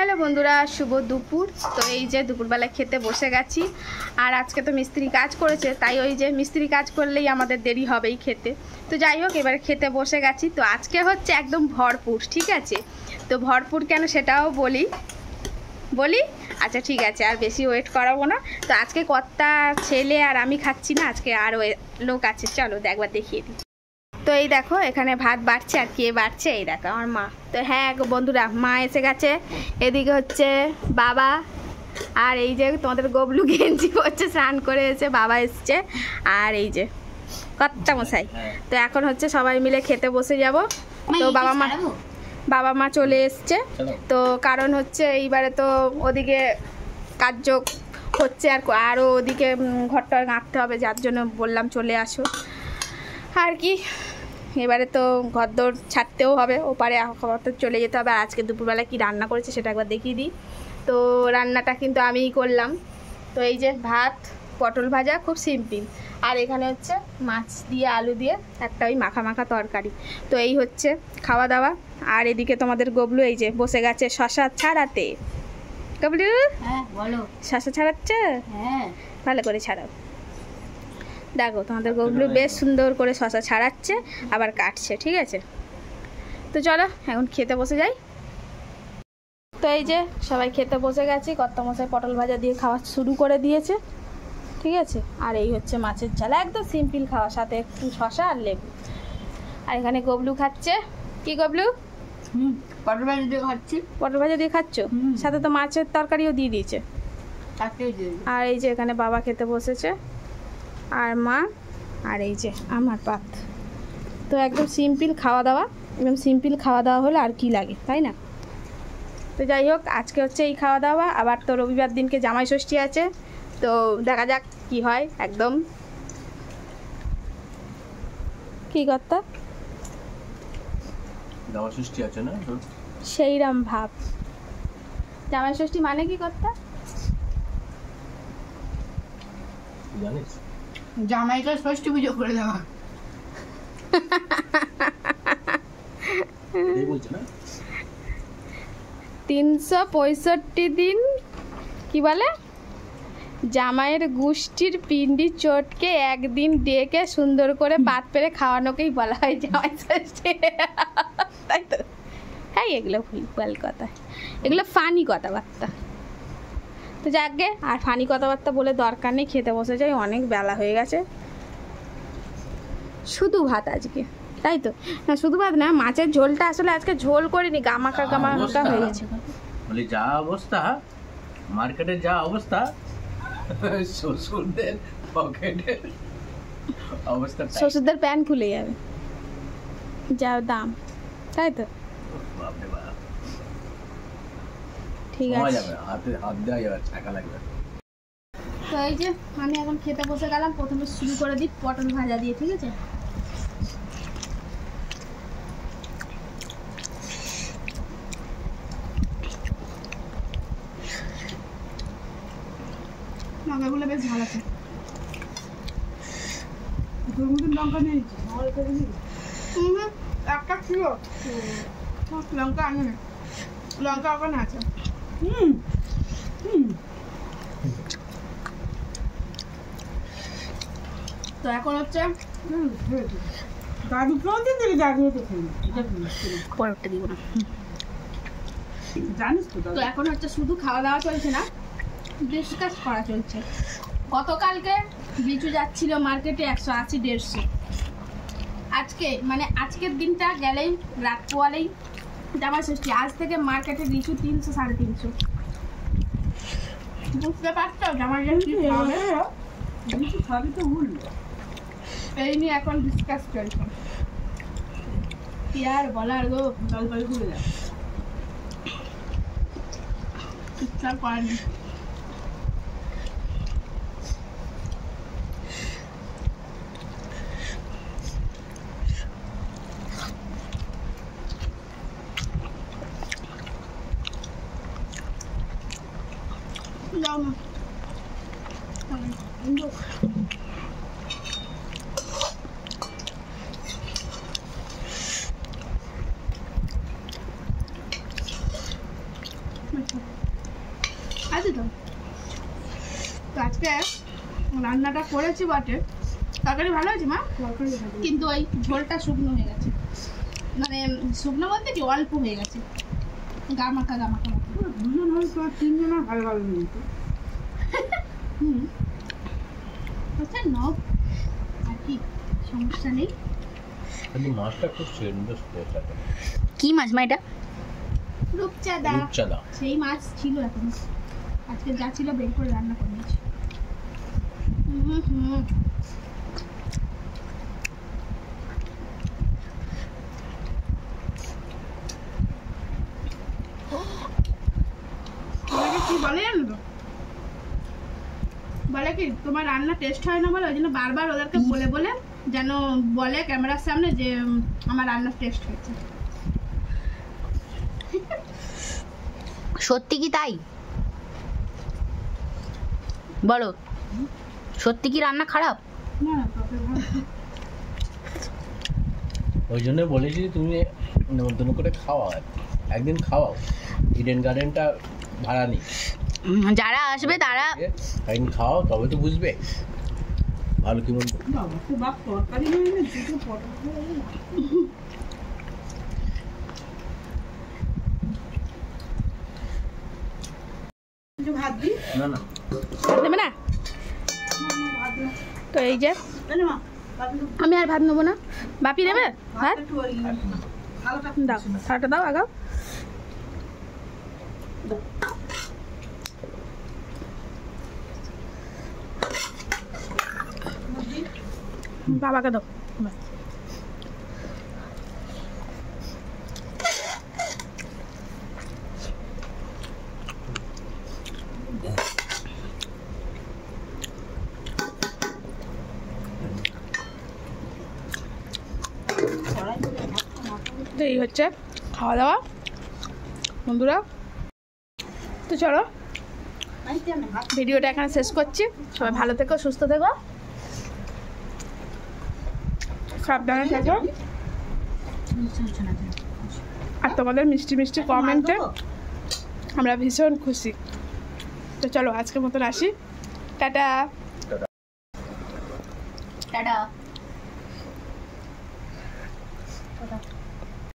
Hello বন্ধুরা, শুভ দুপুর। তো এই যে দুপুরবেলা খেতে বসে গেছি। আর আজকে তো মিস্ত্রি কাজ করেছে, তাই ওই যে মিস্ত্রি কাজ করলেই আমাদের দেরি হবেই খেতে। তো যাই হোক, এবার খেতে বসে গেছি। তো আজকে হচ্ছে একদম ভরপুর, ঠিক আছে? তো ভরপুর কেন সেটাও বলি। আচ্ছা ঠিক আছে, আর বেশি ওয়েট করাবো না। তো আজকে কর্তা, ছেলে আর আমি খাচ্ছি না, আজকে আর লোক আছে। চলো একবার দেখিয়ে দিই। তো এই দেখো, এখানে ভাত বাড়ছে। আর কে বাড়ছে? এই দেখো আমার মা। তো হ্যাঁ বন্ধুরা, মা এসে গেছে। এদিকে হচ্ছে বাবা। আর এই যে তোমাদের গবলু গেঞ্জি পরছে, স্নান করে এসে বাবা এসছে। আর এই যে কর্তা মশাই। তো এখন হচ্ছে সবাই মিলে খেতে বসে যাব। তো বাবা মা চলে এসছে। তো কারণ হচ্ছে এইবারে তো ওদিকে কার্য হচ্ছে, আরও ওদিকে ঘরটা গাঁথতে হবে, যার জন্য বললাম চলে আসো আর কি। এবারে তো ঘরদোর ছাড়তেও হবে, ওপারে তো চলে যেতে হবে। আর আজকে দুপুরবেলা কি রান্না করেছে সেটা একবার দেখিয়ে দিই। তো রান্নাটা কিন্তু আমিই করলাম। তো এই যে ভাত, পটল ভাজা, খুব সিম্পল। আর এখানে হচ্ছে মাছ দিয়ে আলু দিয়ে একটা ওই মাখা মাখা তরকারি। তো এই হচ্ছে খাওয়া দাওয়া। আর এদিকে তোমাদের গবলু এই যে বসে গেছে শশা ছাড়াতে। গবলু, হ্যাঁ বলো। শশা ছাড়াচ্ছে? হ্যাঁ, ভালো করে ছাড়াও। দেখো তোমাদের গবলু বেশ সুন্দর করে শশা ছাড়াচ্ছে, আবার কাটছে, ঠিক আছে? তো চলো এখন খেতে বসে যাই। তো এই যে সবাই খেতে বসে গেছি। কর্তামশাই পটল ভাজা দিয়ে খাওয়া শুরু করে দিয়েছে, ঠিক আছে? আর এই হচ্ছে মাছের ঝাল, একদম সিম্পল খাওয়া, সাথে একটু শশা আর লেবু। আর এখানে গবলু খাচ্ছে। কি গবলু? পটল ভাজা দিয়ে খাচ্ছি। পটল ভাজা দিয়ে খাচ্ছ? সাথে তো মাছের তরকারিও দিয়ে দিয়েছে। আর এই যে এখানে বাবা খেতে বসেছে, আর মা, আর এই যে আমার পাত। তো একদম সিম্পল খাওয়া দাওয়া। একদম সিম্পল খাওয়া দাওয়া হলে আর কি লাগে, তাই না? তো যাই হোক, আজকে হচ্ছে এই খাওয়া দাওয়া। আবার তো রবিবার দিনকে জামাই ষষ্ঠী আছে। তো দেখা যাক কি হয়। একদম কি কর্তা, জামাই ষষ্ঠী আছে না? সেইরাম ভাব। জামাই ষষ্ঠী মানে কি কর্তা? জানিস? জামাইকে ষষ্ঠী পুজো করে দেওয়া। এই বলছে না? 365 দিন কি বলে, জামাইয়ের গোষ্ঠীর পিন্ডি চটকে একদিন ডেকে সুন্দর করে পাত পেরে খাওয়ানোকেই বলা হয় জামাই ষষ্ঠী, তাই তো? হ্যাঁ, এগুলো ভুল কথা, এগুলো ফানি কথাবার্তা। তো যাকগে, আর ফানি কথাবার্তা বলে দরকার নেই, খেতে বসে যাই, অনেক বেলা হয়ে গেছে। শুধু ভাত আজকে, তাই তো? না শুধু ভাত না, মাছের ঝোলটা আসলে আজকে ঝোল করিনি, গামাকা হয়ে গেছে। বলি যা অবস্থা, মার্কেটের যা অবস্থা, শ্বশুরদের পকেটের অবস্থা, শ্বশুরদের প্যান খুলে যাবে, যা দাম, তাই তো? বাপরে বাপ, ঠিক আছে, হাত দেওয়া যাবে, টাকা লাগবে। তো এই যে আমি এখন খেতে বসে গেলাম। প্রথমে শুরু করে দিই পটল ভাজা দিয়ে, ঠিক আছে? লঙ্কাগুলো বেশ ভালো আছে। লঙ্কা নিয়েছি একটা ছিল, লঙ্কা আনি না, লঙ্কা ওখানে আছে। তো এখন হচ্ছে পরেরটা দিব না, জানিস তো? তো এখন হচ্ছে শুধু খাওয়া দাওয়া চলছে না, ডিসকাস করা চলছে। গতকালকে লিচু যাচ্ছিল মার্কেটে 180-150। আজকে মানে আজকের দিনটা গেলেই, রাত পোয়ালেই জামাই ষষ্ঠী। আজ থেকে মার্কেটে লিচু 300-350। বুঝতে পারছো জামাই ষষ্ঠী খাবে? লিচু খাবি তো উঠল, এই নিয়ে এখন ডিসকাস চলছে। কি আর বলার গো, জলপাই ঘুরে যায়, চুপচাপ করেনি। যাও না, আছে তো। তো আজকে রান্নাটা করেছি বটে, তরকারি ভালো আছে মা, কিন্তু ওই ঝোলটা শুকনো হয়ে গেছে, মানে শুকনো বলতে কি অল্প হয়ে গেছে, গামাখা গামাখা মতো। দুজন হয়তো আর তিনজনের ভালো ভালো নেই তো। আচ্ছা নব আর কি সমস্যা নেই। কিন্তু মাছটা খুব সুন্দর স্পেশাল। কি মাছ মা এটা? রূপচাঁদা, রূপচাঁদা। সেই মাছ ছিল এখন, আজকে যা ছিল বের করে রান্না করে নিয়েছি। কি বলে জানো তো, বলে কি তোমার রান্না টেস্ট হয় না বলে, ওই জন্য বারবার ওদেরকে বলে বলে যেন বলে ক্যামেরার সামনে যে আমার রান্না টেস্ট হয়েছে। সত্যি কি তাই বলো? সত্যি কি রান্না খারাপ? না তবে ওই জন্য বলেছি তুমি নতুন করে খাওয়াও, একদিন খাওয়াও। ইডেন গার্ডেনটা ভাড়া নেই, যারা আসবে তারা একদিন খাওয়াও, তবে তো বুঝবে ভালো কি মন্দ। বাবা খুব বাপ তরকারি হয়ে না, দুটো পটল হয়ে গেল। একটু ভাত দিই। না না, ভাত দেবে না? তো এই যে জানো মা, ভাত একটু আমি আর ভাত নেবো না, বাপি নেবে ভাত? একটু ওই হালকা দাও থালাটা দাও আগাও। বাবাকে দাও। তো এই হচ্ছে খাওয়া দাওয়া বন্ধুরা। তো চলো ভিডিওটা এখানে শেষ করছি, সবাই ভালো থেকো, সুস্থ থেকো, সাবধানে থেকো, আর তোমাদের মিষ্টি মিষ্টি কমেন্টে আমরা ভীষণ খুশি। তো চলো আজকের মতন আসি, টাটা।